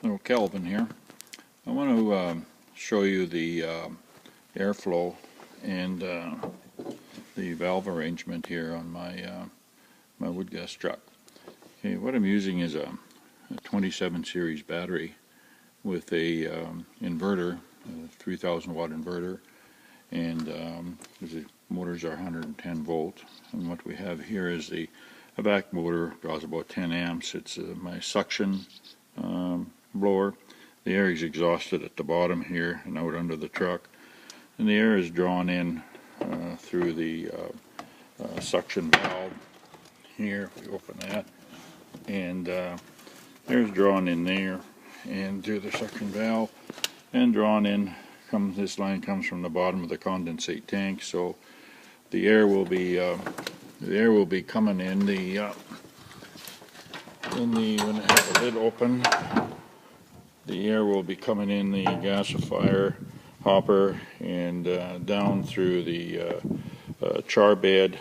Little Kelvin here. I want to show you the airflow and the valve arrangement here on my wood gas truck. Okay, what I'm using is a 27 series battery with a inverter, a 3000 watt inverter, and the motors are 110 volt. And what we have here is a vac motor, draws about 10 amps. It's my suction blower. The air is exhausted at the bottom here and out under the truck, and the air is drawn in through the suction valve here. We open that, and air is drawn in there and through the suction valve and drawn in. This line comes from the bottom of the condensate tank, so the air will be coming in when I have the lid open. The air will be coming in the gasifier hopper and down through the char bed,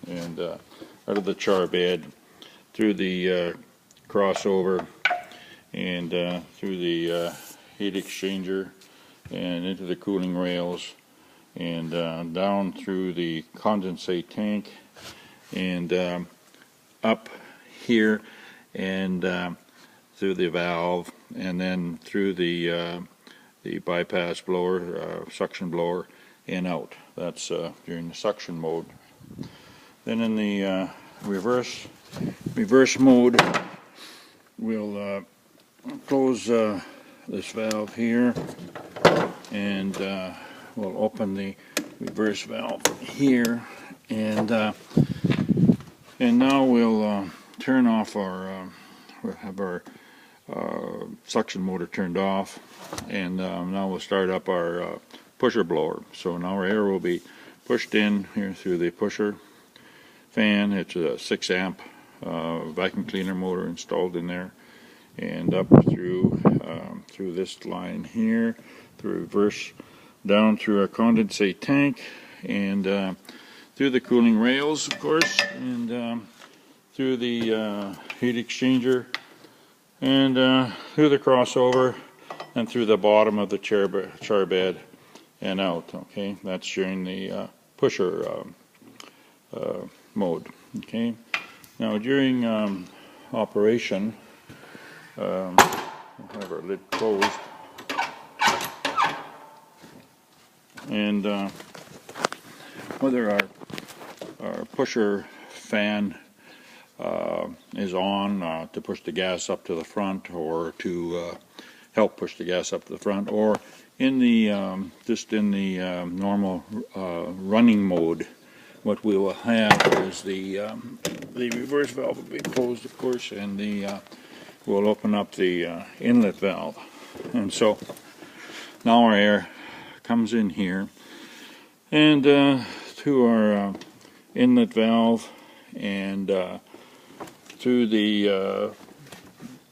and out of the char bed through the crossover and through the heat exchanger and into the cooling rails, and down through the condensate tank and up here and through the valve, and then through the bypass blower, suction blower, and out. That's during the suction mode. Then in the reverse mode, we'll close this valve here, and we'll open the reverse valve here, and now we'll turn off we'll have our suction motor turned off, and now we'll start up our pusher blower. So now our air will be pushed in here through the pusher fan. It's a 6 amp vacuum cleaner motor installed in there, and up through this line here, through reverse, down through our condensate tank, and through the cooling rails, of course, and through the heat exchanger, and through the crossover, and through the bottom of the char bed and out. Okay, that's during the pusher mode. Okay, now during operation, we'll have our lid closed, and whether our pusher fan is on to push the gas up to the front, or to help push the gas up to the front, or in the just in the normal running mode, what we will have is the reverse valve will be closed, of course, and we'll open up the inlet valve. And so now our air comes in here, and to our inlet valve, and through the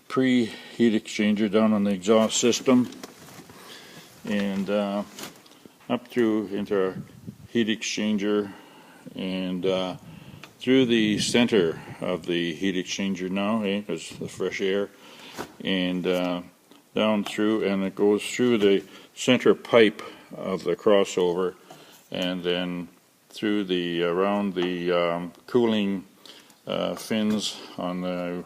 pre-heat exchanger down on the exhaust system, and up through into our heat exchanger, and through the center of the heat exchanger now, because the fresh air, and down through, and it goes through the center pipe of the crossover, and then through the around the cooling fins on the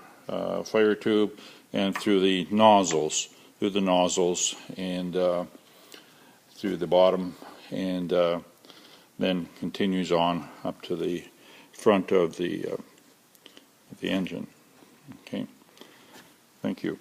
fire tube, and through the nozzles, and through the bottom, and then continues on up to the front of the engine. Okay, thank you.